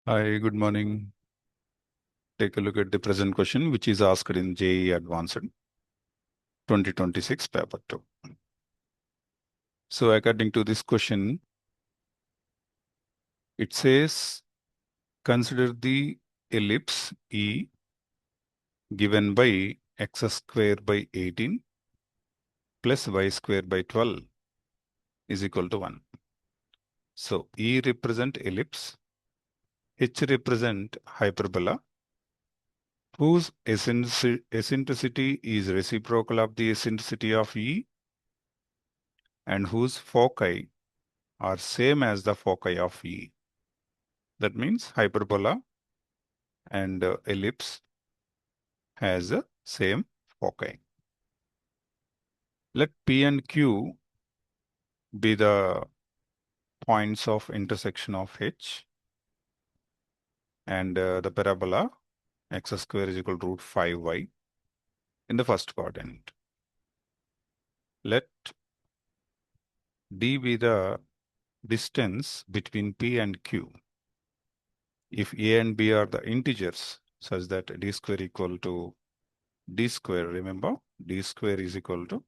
Hi, good morning. Take a look at the present question, which is asked in JEE Advanced 2026 paper 2. So according to this question, it says, consider the ellipse E given by x square by 18 plus y square by 12 is equal to 1. So E represent ellipse, H represent hyperbola, whose eccentricity is reciprocal of the eccentricity of E, and whose foci are same as the foci of E. That means hyperbola and ellipse has the same foci. Let P and Q be the points of intersection of H, and the parabola x square is equal to root 5y in the first quadrant. Let D be the distance between P and Q. If A and B are the integers such that D square equal to D square, remember D square is equal to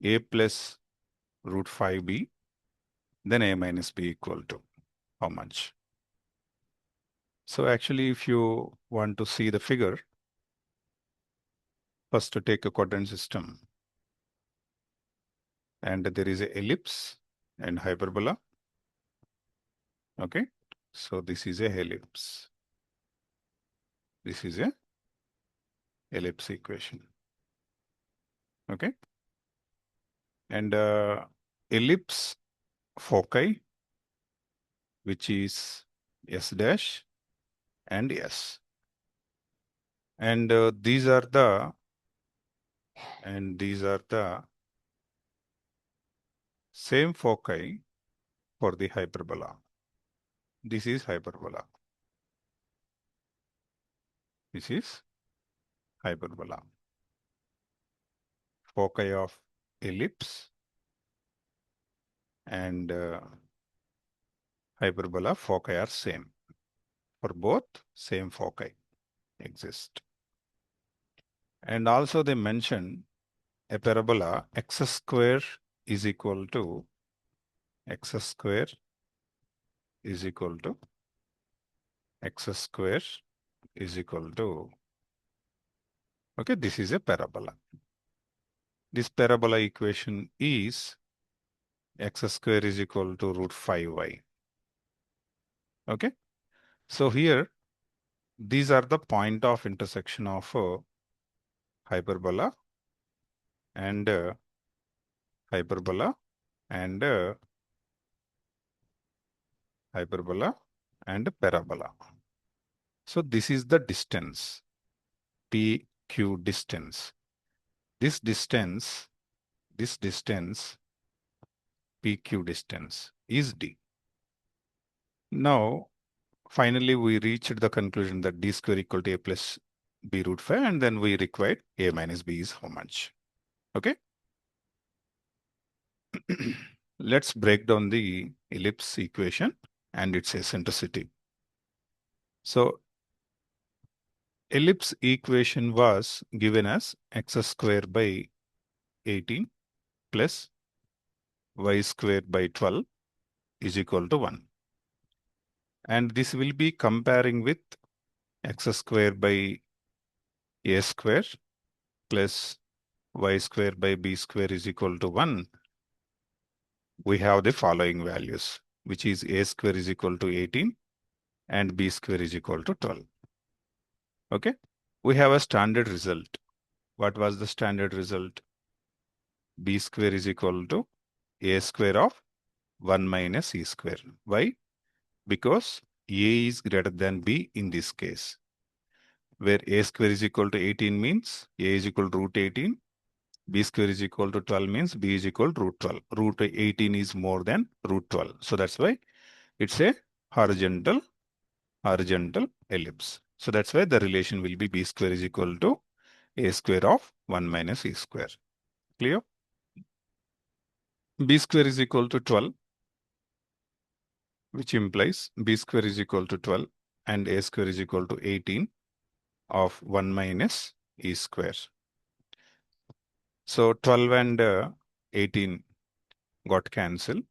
A plus root 5b, then A minus b equal to how much? So actually, if you want to see the figure, first to take a quadrant system, and there is a ellipse and hyperbola. Okay, so this is a ellipse. This is a ellipse equation. Okay, and ellipse foci, which is S dash and S, and these are the same foci for the hyperbola. This is hyperbola. This is hyperbola. Foci of ellipse and hyperbola foci are same. For both, same foci exist. And also they mention a parabola x square is equal to x square is equal to x square is equal to, okay, this is a parabola. This parabola equation is x square is equal to root 5y. Okay, so here these are the point of intersection of hyperbola and hyperbola and parabola. So this is the distance, PQ distance. This distance, PQ distance is D. Now, finally, we reached the conclusion that D square equal to A plus B root 5, and then we required A minus B is how much? Okay. Let's break down the ellipse equation and its eccentricity. So ellipse equation was given as x square by 18 plus y square by 12 is equal to 1. And this will be comparing with x square by a square plus y square by b square is equal to 1. We have the following values, which is a square is equal to 18 and b square is equal to 12. Okay, we have a standard result. What was the standard result? B square is equal to a square of 1 minus e square. Why? Because a is greater than b in this case, where a square is equal to 18 means a is equal to root 18, b square is equal to 12 means b is equal to root 12. Root 18 is more than root 12. So that's why it's a horizontal ellipse. So that's why the relation will be b square is equal to a square of 1 minus e square. Clear? B square is equal to 12. which implies b square is equal to 12 and a square is equal to 18 of 1 minus e square. So 12 and 18 got cancelled.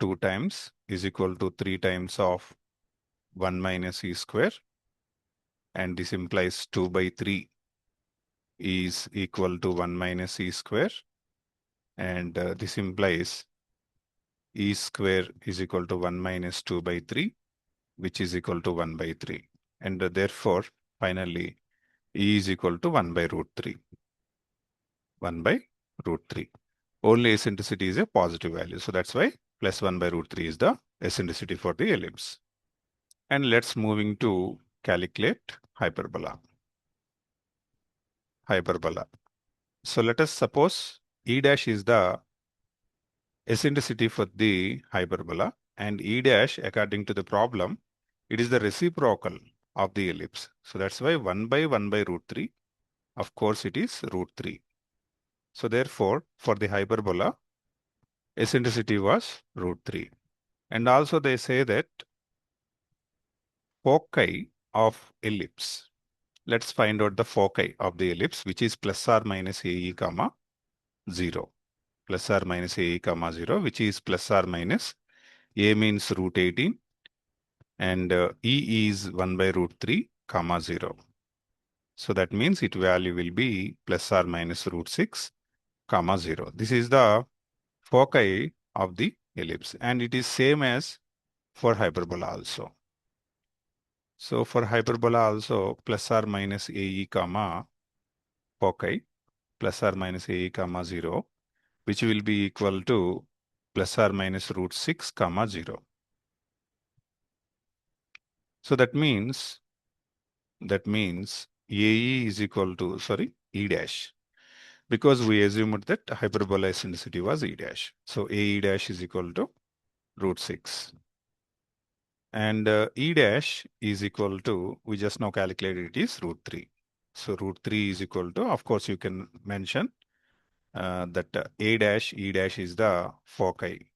2 times is equal to 3 times of 1 minus e square, and this implies 2 by 3 is equal to 1 minus e square, and this implies e square is equal to 1 minus 2 by 3, which is equal to 1 by 3. And therefore, finally, e is equal to 1 by root 3. 1 by root 3. Only eccentricity is a positive value. So that's why plus 1 by root 3 is the eccentricity for the ellipse. And let's moving to calculate hyperbola. Hyperbola. So let us suppose E dash is the eccentricity for the hyperbola, and E dash, according to the problem, it is the reciprocal of the ellipse. So that's why 1 by root 3, of course it is root 3. So therefore, for the hyperbola, eccentricity was root 3. And also they say that foci of ellipse. Let's find out the foci of the ellipse, which is plus or minus AE comma 0. Plus or minus AE comma 0, which is plus or minus A means root 18 and E is 1 by root 3 comma 0. So that means its value will be plus or minus root 6 comma 0. This is the foci of the ellipse, and it is same as for hyperbola also. So for hyperbola also plus or minus AE comma foci plus or minus AE comma 0, which will be equal to plus or minus root 6 comma 0. So that means AE is equal to, E dash, because we assumed that hyperbola eccentricity was E dash. So AE dash is equal to root 6. And E dash is equal to, we just now calculated it is root 3. So root 3 is equal to, of course you can mention that A dash, E dash is the foci.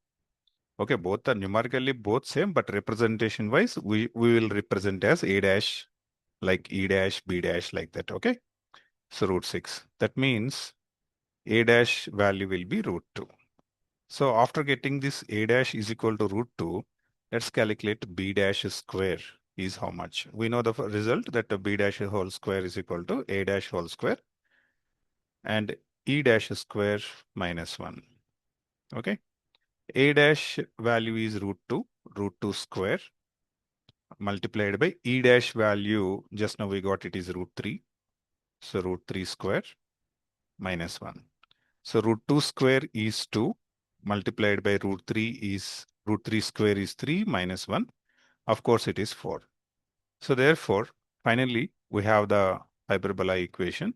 Okay, both are numerically both same, but representation wise, we will represent as A dash, like E dash, B dash, like that. Okay, so root 6. That means A dash value will be root 2. So after getting this A dash is equal to root 2, let's calculate B dash square is how much. We know the result that the B dash whole square is equal to A dash whole square and E dash square minus 1. Okay. A dash value is root 2 square multiplied by E dash value, just now we got it is root 3. So root 3 square minus 1. So root 2 square is 2 multiplied by root 3 square is 3 minus 1. Of course, it is 4. So therefore, finally, we have the hyperbola equation,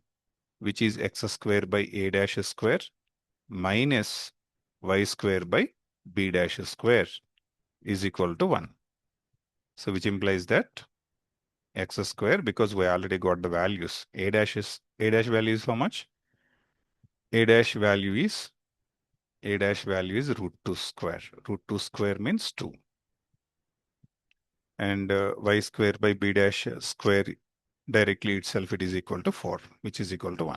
which is x square by a dash square minus y square by b dash square is equal to 1. So which implies that x square, because we already got the values, a dash value is how much? A dash value is root 2 square. Root 2 square means 2. And y square by b dash square directly itself, it is equal to 4, which is equal to 1.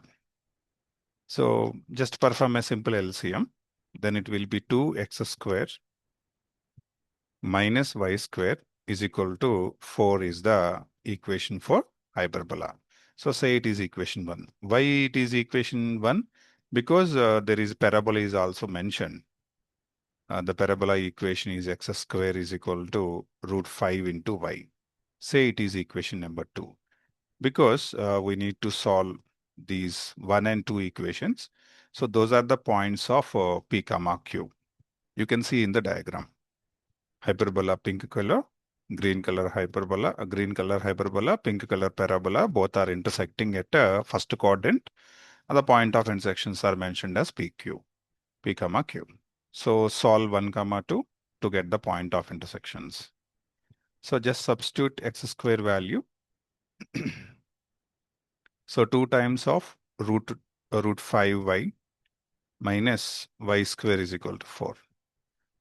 So just perform a simple LCM. Then it will be 2x square minus y square is equal to 4 is the equation for hyperbola. So say it is equation 1. Why it is equation 1? Because there is parabola is also mentioned. The parabola equation is x square is equal to root 5 into y. Say it is equation number 2. Because we need to solve these 1 and 2 equations. So those are the points of P comma Q. You can see in the diagram. Hyperbola pink color, green color hyperbola, pink color parabola, both are intersecting at first quadrant. And the point of intersections are mentioned as PQ, P comma Q. So solve 1 comma 2 to get the point of intersections. So just substitute x square value. So 2 times of root 5y minus y square is equal to 4.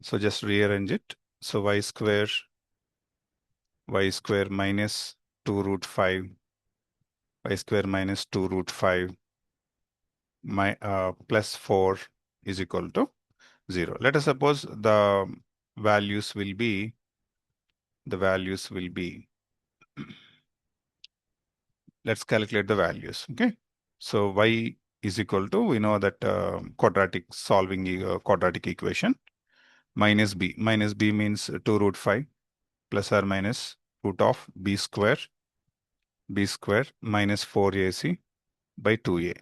So just rearrange it. So y square minus 2 root 5, y square minus 2 root 5 plus 4 is equal to 0. Let us suppose the values will be, let's calculate the values. Okay. So y is equal to, we know that solving quadratic equation, minus b. Minus b means 2 root 5 plus or minus root of b square minus 4ac by 2a.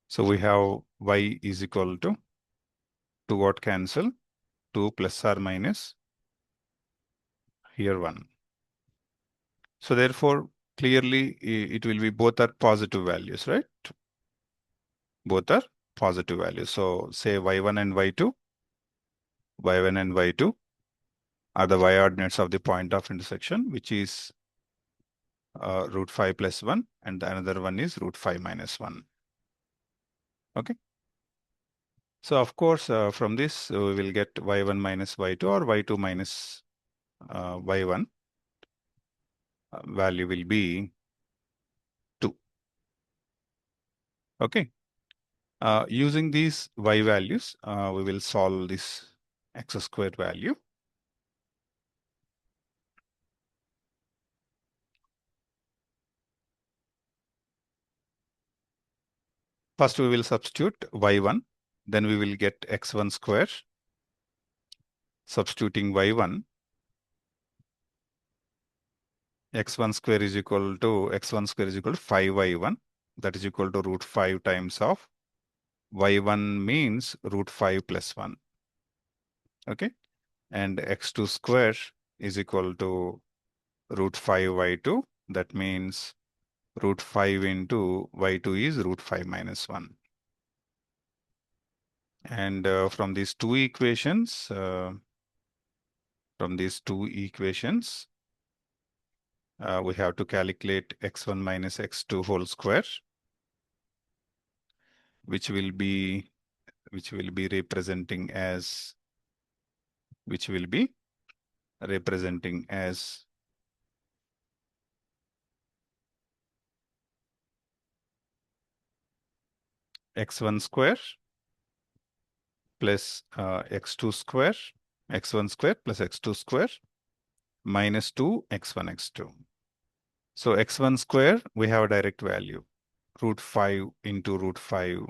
So we have y is equal to 2 got cancel, 2 plus or minus here 1. So therefore, clearly it will be both are positive values, right? Both are positive values. So say y1 and y2 are the y-ordinates of the point of intersection, which is root 5 plus 1, and the another one is root 5 minus 1. Okay. So of course, from this, we will get y1 minus y2 or y2 minus y1. Value will be 2. Okay. Using these y values, we will solve this x squared value. First, we will substitute y1, then we will get x1 square. Substituting y1, x1 square is equal to 5y1. That is equal to root 5 times of y1 means root 5 plus 1. Okay. And x2 square is equal to root 5 y2. That means root 5 into y2 is root 5 minus 1. And from these two equations, we have to calculate x1 minus x2 whole square, which will be representing as x1 square plus x2 square, x1 square plus x2 square minus 2 x1 x2. So x1 square, we have a direct value, root 5 into root 5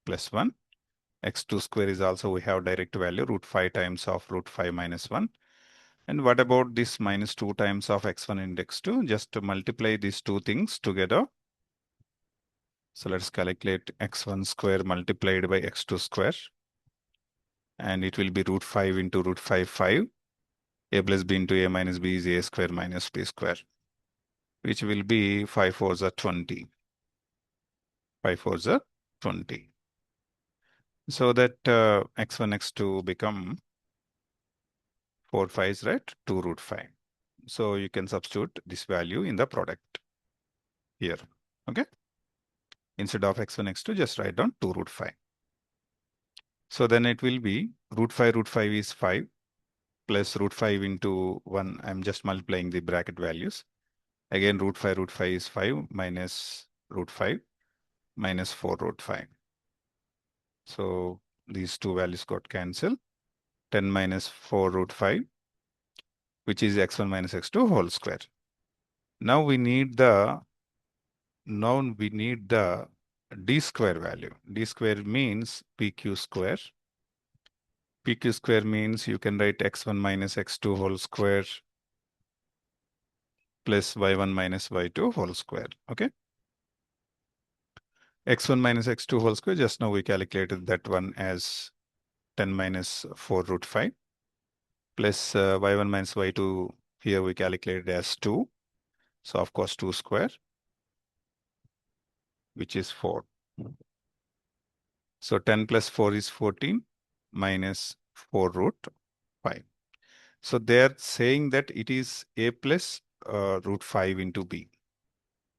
plus 1. x2 square is also, we have direct value, root 5 times of root 5 minus 1. And what about this minus 2 times of x1 and x2? Just to multiply these two things together. So let's calculate x1 square multiplied by x2 square. And it will be root 5 into root 5, 5. A plus b into a minus b is a square minus b square, which will be 5 fours are 20. 5 fours are 20. So that x1, x2 become 4 5s, right? 2 root 5. So you can substitute this value in the product here. Okay. Instead of x1, x2, just write down 2 root 5. So then it will be root 5 is 5 plus root 5 into 1. I'm just multiplying the bracket values. Again, root 5 is 5 minus root 5 minus 4 root 5. So these two values got cancelled. 10 minus 4 root 5, which is x1 minus x2 whole square. Now we need the d square value. D square means pq square. pq square means you can write x1 minus x2 whole square plus y1 minus y2 whole square. Okay. x1 minus x2 whole square, just now we calculated that one as 10 minus 4 root 5 plus y1 minus y2, here we calculated as 2. So of course 2 square, which is 4. So 10 plus 4 is 14 minus 4 root 5. So they're saying that it is a plus root 5 into b.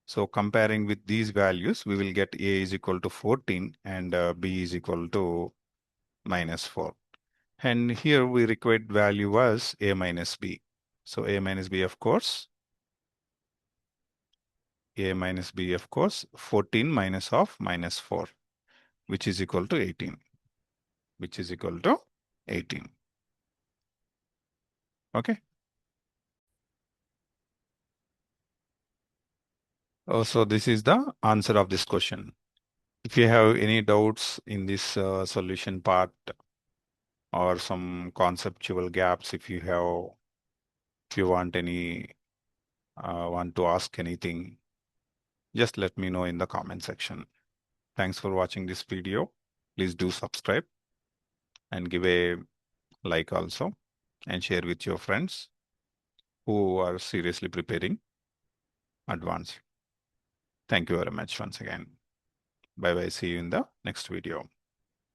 So comparing with these values, we will get a is equal to 14 and b is equal to minus 4. And here we required value was a minus b. So a minus b, of course, 14 minus of minus 4, which is equal to 18, which is equal to 18. Okay. So this is the answer of this question. If you have any doubts in this solution part or some conceptual gaps, if you want to ask anything, just let me know in the comment section. Thanks for watching this video. Please do subscribe and give a like also, and share with your friends who are seriously preparing advanced. Thank you very much once again. Bye bye. See you in the next video.